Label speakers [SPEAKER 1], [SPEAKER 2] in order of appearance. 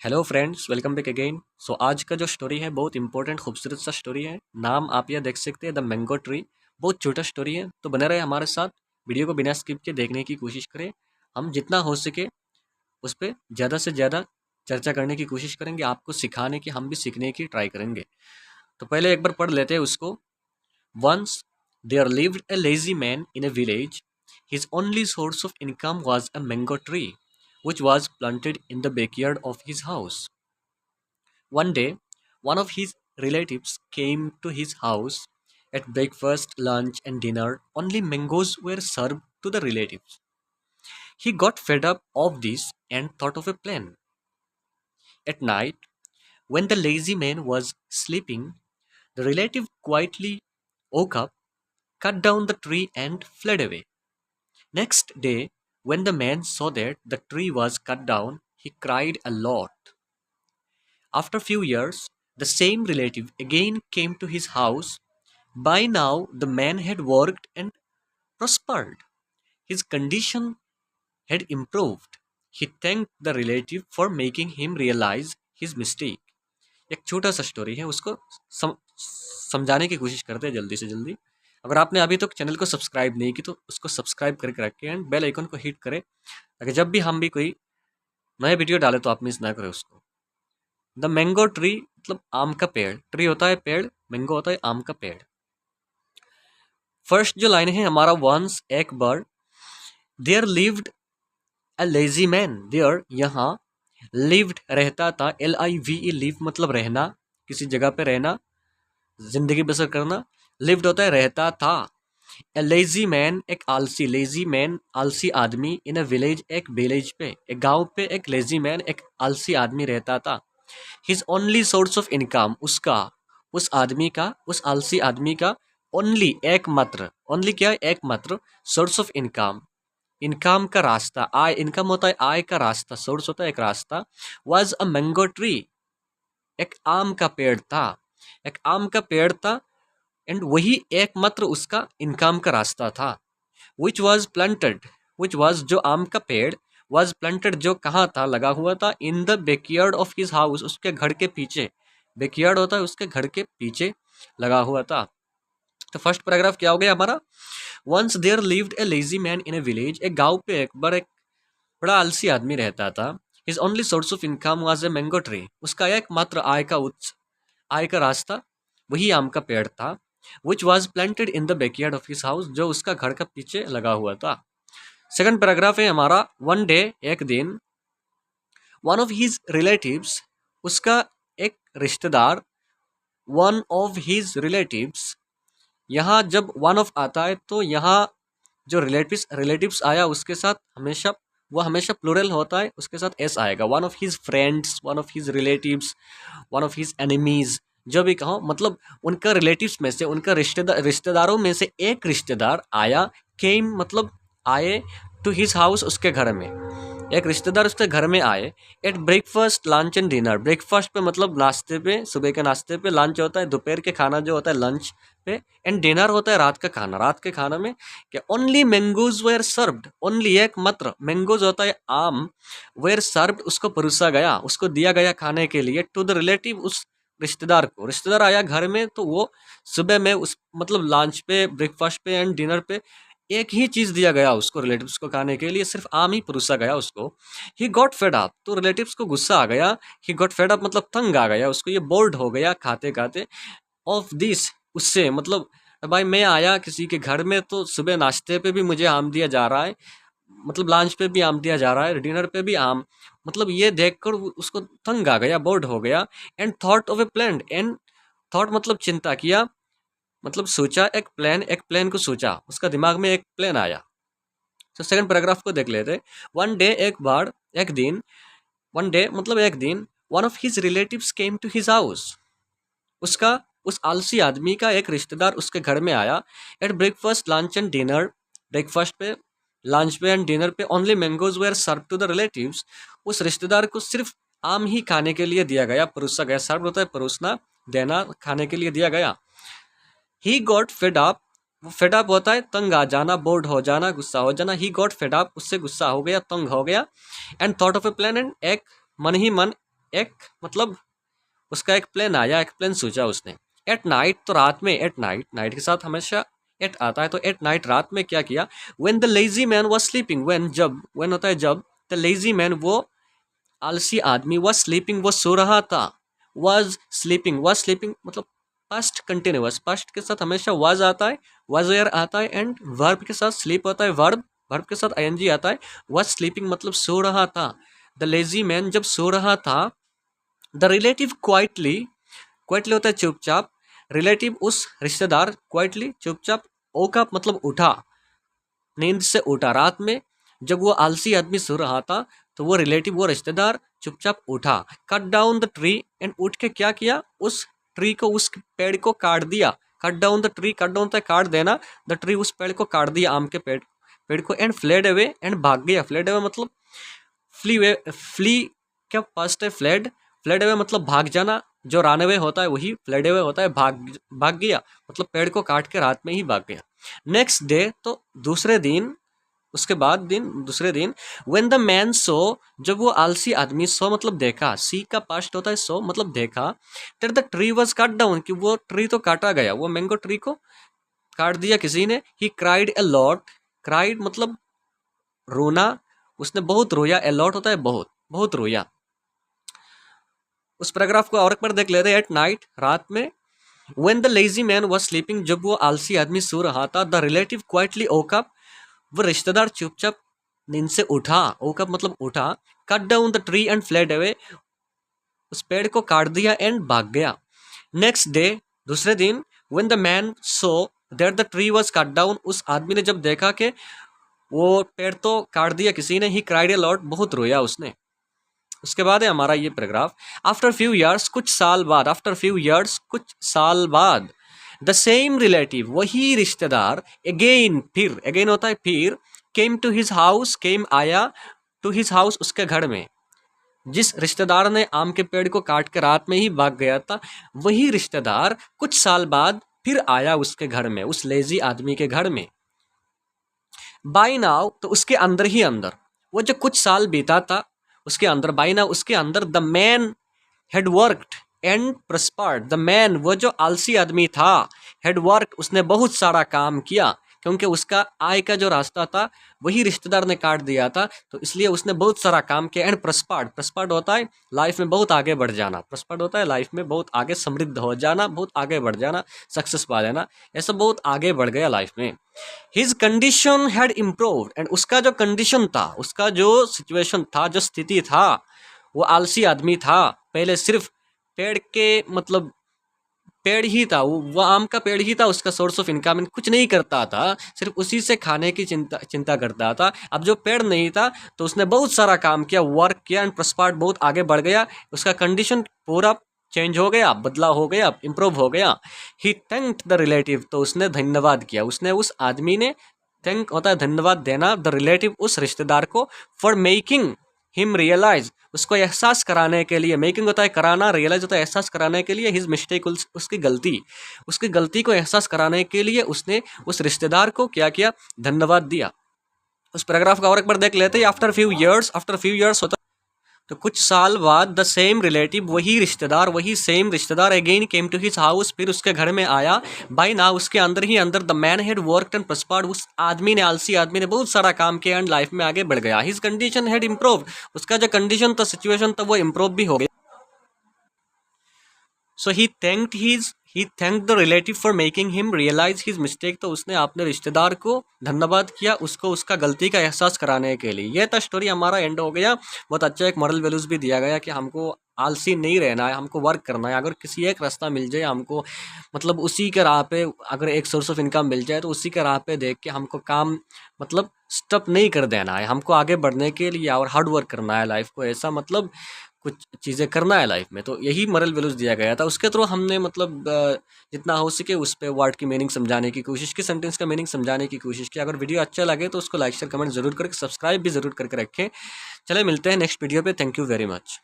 [SPEAKER 1] Hello friends, welcome back again. So आज का जो स्टोरी है बहुत इंपॉर्टेंट खूबसूरत सा स्टोरी है। नाम आप यह देख सकते हैं, द मैंगो ट्री। बहुत छोटा स्टोरी है, तो बने रहे हमारे साथ। वीडियो को बिना स्किप के देखने की कोशिश करें। हम जितना हो सके उस पर ज़्यादा से ज़्यादा चर्चा करने की कोशिश करेंगे, आपको सिखाने की, हम भी सीखने की ट्राई करेंगे। तो पहले एक बार पढ़ लेते हैं उसको। Once there lived a lazy man in a village. His only source of income was a mango tree which was planted in the backyard of his house. One day, one of his relatives came to his house. At breakfast, lunch, and dinner, only mangoes were served to the relatives. He got fed up of this and thought of a plan. At night, when the lazy man was sleeping, the relative quietly woke up, cut down the tree, and fled away. Next day, when the man saw that the tree was cut down, he cried a lot. After a few years, the same relative again came to his house. By now, the man had worked and prospered. His condition had improved. He thanked the relative for making him realize his mistake. एक छोटा सा story है, उसको समझाने की कोशिश करते हैं जल्दी से जल्दी। अगर आपने अभी तक चैनल को सब्सक्राइब नहीं की तो उसको सब्सक्राइब करके रखें एंड बेल आइकन को हिट करें, ताकि जब भी हम भी कोई नया वीडियो डालें तो आप मिस ना करें उसको। द मैंगो ट्री मतलब आम का पेड़। ट्री होता है पेड़, मैंगो होता है आम का पेड़। फर्स्ट जो लाइन है हमारा, वंस एक बार, there lived a lazy man. There यहाँ, लिव्ड रहता था, LIVE लिव मतलब रहना, किसी जगह पे रहना, जिंदगी बसर करना। लिव्ड होता है रहता था। ए लेजी मैन एक आलसी, लेजी मैन आलसी आदमी, इन अ विलेज एक विलेज पे, एक गांव पे एक लेजी मैन एक आलसी आदमी रहता था। His only source of income, उसका, उस आदमी का, उस आलसी आदमी का ओनली एकमात्र, ओनली क्या है, एकमात्र सोर्स ऑफ इनकम, इनकम का रास्ता, आय, इनकम होता है आय का रास्ता, सोर्स होता है एक रास्ता। वाज अ मैंगो ट्री, एक आम का पेड़ था, एक आम का पेड़ था। एंड वही एकमात्र उसका इनकम का रास्ता था। Which was planted, which was जो आम का पेड़, वॉज प्लांटेड जो कहाँ था, लगा हुआ था, in the backyard of his house, उसके घर के पीछे। बैकयार्ड होता है उसके घर के पीछे लगा हुआ था। तो फर्स्ट पैराग्राफ क्या हो गया हमारा, once there lived a lazy man in a village. एक गांव पे एक बार एक बड़ा आलसी आदमी रहता था। His only source of income was a mango tree, उसका एकमात्र आय का उत्स, आय का रास्ता वही आम का पेड़ था। Which was planted in the backyard of his house, जो उसका घर का पीछे लगा हुआ था। सेकंड पैराग्राफ है हमारा, वन डे एक दिन, वन ऑफ हिज रिलेटिव्स, उसका एक रिश्तेदार, वन ऑफ हिज रिलेटिव्स। यहाँ जब वन ऑफ आता है तो यहाँ जो रिलेटिव्स रिलेटिव्स आया उसके साथ हमेशा, वो हमेशा प्लूरल होता है, उसके साथ एस आएगा। One of his friends, one of his relatives, one of his enemies, जो भी कहो, मतलब उनका रिलेटिव्स में से, उनका रिश्तेदारों में से एक रिश्तेदार आया। केम मतलब आए, टू हिज हाउस उसके घर में, एक रिश्तेदार उसके घर में आए। At breakfast lunch and dinner, breakfast पे मतलब नाश्ते पे, सुबह के नाश्ते पे, लंच होता है दोपहर के खाना जो होता है लंच पे, एंड डिनर होता है रात का खाना। रात के खाना में क्या, only mangoes were served, only एकमात्र मैंगोज होता है आम, वेयर सर्व्ड उसको परोसा गया, उसको दिया गया खाने के लिए, टू द रिलेटिव उस रिश्तेदार को। रिश्तेदार आया घर में तो वो सुबह में उस मतलब लंच पे, ब्रेकफास्ट पे एंड डिनर पे एक ही चीज दिया गया उसको, रिलेटिव्स को खाने के लिए सिर्फ आम ही परोसा गया उसको। ही गॉट फेड अप, तो रिलेटिव्स को गुस्सा आ गया। ही गॉट फेड अप मतलब तंग आ गया उसको, ये बोर्ड हो गया खाते खाते, ऑफ दिस उससे, मतलब भाई मैं आया किसी के घर में तो सुबह नाश्ते पे भी मुझे आम दिया जा रहा है, मतलब लंच पे भी आम दिया जा रहा है, डिनर पे भी आम, मतलब ये देखकर उसको तंग आ गया, बोर्ड हो गया। And thought of A plan, and thought मतलब चिंता किया, मतलब सोचा, एक प्लान, एक प्लान को सोचा, उसका दिमाग में एक प्लान आया। तो सेकंड पैराग्राफ को देख लेते। वन डे एक बार, एक दिन, वन डे मतलब एक दिन, one of his relatives came to his house, उसका, उस आलसी आदमी का एक रिश्तेदार उसके घर में आया। At breakfast lunch and dinner, breakfast पे, लंच पे एंड डिनर पे, only mangoes were serve to the relatives, उस रिश्तेदार को सिर्फ आम ही खाने के लिए दिया गया, परोसा गया। सर्व होता है परोसना, देना, खाने के लिए दिया गया। He got fed up, fed up होता है तंग आ जाना, बोर्ड हो जाना, गुस्सा हो जाना। ही गॉट फेड अप, उससे गुस्सा हो गया, तंग हो गया। And thought of A plan, and एक मन ही मन एक मतलब उसका एक प्लान आया, एक प्लान सोचा उसने। एट नाइट, तो रात में, एट नाइट, नाइट के साथ हमेशा एट आता है, तो एट नाइट रात में क्या किया, when the lazy man was sleeping, when जब, व्हेन होता है जब, द लेजी मैन वो आलसी आदमी, वाज स्लीपिंग वो सो रहा था, वाज स्लीपिंग मतलब पास्ट कंटिन्यूअस, पास्ट के साथ हमेशा वाज आता है, वाज वेयर आता है, एंड वर्ब के साथ स्लीप होता है, वर्ब वर्ब के साथ आईएनजी आता है। वाज स्लीपिंग मतलब सो रहा था, द लेजी मैन जब सो रहा था, द रिलेटिव क्वाइटली, क्वाइटली होता है चुपचाप, रिलेटिव उस रिश्तेदार, क्वाइटली चुपचाप, ओकअप मतलब उठा, नींद से उठा रात में जब वो आलसी आदमी सो रहा था, तो वो रिलेटिव वो रिश्तेदार चुपचाप उठा, cut down the tree, and उठ के क्या किया, उस ट्री को, उस पेड़ को काट दिया, cut down the tree, cut down तो काट देना, द ट्री उस पेड़ को काट दिया, आम के पेड़ को, एंड फ्लेड अवे, एंड भाग गया, फ्लेड अवे मतलब फ्ली क्या पास्ट है, फ्लेड, फ्लेड अवे मतलब भाग जाना, जो रन अवे होता है वही फ्लेड अवे होता है, भाग गया मतलब पेड़ को काट के रात में ही भाग गया। नेक्स्ट डे, तो दूसरे दिन, उसके बाद दिन, दूसरे दिन, व्हेन द मैन सो, जब वो आलसी आदमी, सो मतलब देखा, सी का पास्ट होता है सो मतलब देखा, that the tree was cut down, कि वो ट्री तो काटा गया, वो मैंगो ट्री को काट दिया किसी ने, he cried a lot, cried मतलब रोना, उसने बहुत रोया, ए लॉट होता है बहुत, बहुत रोया। उस पैराग्राफ को और एक बार देख लेते हैं, एट नाइट रात में, when the lazy man was sleeping, जब वो आलसी आदमी सो रहा था, the relative quietly woke up, वो रिश्तेदार चुपचाप नींद से उठा, वोक अप मतलब उठा, cut down the tree and fled away, उस पेड़ को काट दिया एंड भाग गया। नेक्स्ट डे, दूसरे दिन, when the man so that the tree was cut down, उस आदमी ने जब देखा कि वो पेड़ तो काट दिया किसी ने, ही क्राइड ए लॉट, बहुत रोया उसने। उसके बाद है हमारा ये पैराग्राफ, आफ्टर फ्यू ईयर्स, कुछ साल बाद, आफ्टर फ्यू ईयर्स कुछ साल बाद, द सेम रिलेटिव वही रिश्तेदार, अगेन फिर, अगेन होता है फिर, केम टू हिज हाउस, केम आया, टू हिज हाउस उसके घर में, जिस रिश्तेदार ने आम के पेड़ को काट के रात में ही भाग गया था, वही रिश्तेदार कुछ साल बाद फिर आया उसके घर में, उस लेजी आदमी के घर में। बाय नाउ, तो उसके अंदर ही अंदर, वो जो कुछ साल बीता था उसके अंदर, बाय नाउ उसके अंदर, the man had worked and prospered, the man वो जो आलसी आदमी था, हैड वर्कड उसने बहुत सारा काम किया, क्योंकि उसका आय का जो रास्ता था वही रिश्तेदार ने काट दिया था, तो इसलिए उसने बहुत सारा काम किया, एंड प्रस्पर्ड, प्रस्पर्ड होता है लाइफ में बहुत आगे बढ़ जाना, प्रस्पर्ड होता है लाइफ में बहुत आगे समृद्ध हो जाना, बहुत आगे बढ़ जाना, सक्सेस पा लेना, ऐसा बहुत आगे बढ़ गया लाइफ में। His condition had improved, and उसका जो कंडीशन था, उसका जो सिचुएशन था, जो स्थिति था, वो आलसी आदमी था, पहले सिर्फ पेड़ के मतलब पेड़ ही था, वो आम का पेड़ ही था उसका सोर्स ऑफ इनकम, कुछ नहीं करता था, सिर्फ उसी से खाने की चिंता करता था। अब जो पेड़ नहीं था तो उसने बहुत सारा काम किया, वर्क किया, एंड प्रस्पर्ड बहुत आगे बढ़ गया, उसका कंडीशन पूरा चेंज हो गया, बदला हो गया, इम्प्रूव हो गया। ही थैंक्ड द रिलेटिव, तो उसने धन्यवाद किया, उसने उस आदमी ने, थैंक होता है धन्यवाद देना, द रिलेटिव उस रिश्तेदार को, फॉर मेकिंग हिम रियलाइज, उसको एहसास कराने के लिए, मेकिंग होता है कराना, रियलाइज होता है एहसास कराने के लिए, हिज मिस्टेक उसकी गलती को एहसास कराने के लिए उसने उस रिश्तेदार को क्या किया, धन्यवाद दिया। उस पैराग्राफ का और एक बार देख लेते हैं, आफ्टर फ्यू ईयर्स होता तो कुछ साल बाद, द सेम रिलेटिव वही रिश्तेदार again came to his house, फिर उसके घर में आया, बाय नाउ उसके अंदर ही अंदर, the man had worked and prospered, उस आदमी ने, आलसी आदमी ने बहुत सारा काम किया एंड लाइफ में आगे बढ़ गया। हिज कंडीशन हैड इम्प्रूव्ड, उसका जो कंडीशन था, सिचुएशन था, वो इम्प्रूव भी हो गया। So he thanked the relative for making him realise his mistake, तो उसने अपने रिश्तेदार को धन्यवाद किया, उसको उसका गलती का एहसास कराने के लिए। यह था स्टोरी, हमारा एंड हो गया। बहुत अच्छा एक मॉरल वैल्यूज़ भी दिया गया कि हमको आलसी नहीं रहना है, हमको वर्क करना है। अगर किसी एक रास्ता मिल जाए हमको, मतलब उसी के राह पे अगर एक सोर्स ऑफ इनकम मिल जाए तो उसी के राह पे देख के हमको काम मतलब स्टॉप नहीं कर देना है, हमको आगे बढ़ने के लिए और हार्ड वर्क करना है लाइफ को, ऐसा मतलब कुछ चीज़ें करना है लाइफ में। तो यही मॉरल वैल्यूज़ दिया गया था, उसके थ्रू हमने मतलब जितना हो सके उस पर वर्ड की मीनिंग समझाने की कोशिश की, सेंटेंस का मीनिंग समझाने की कोशिश की। अगर वीडियो अच्छा लगे तो उसको लाइक शेयर कमेंट जरूर करके, सब्सक्राइब भी जरूर करके रखें। चले मिलते हैं नेक्स्ट वीडियो पे, थैंक यू वेरी मच।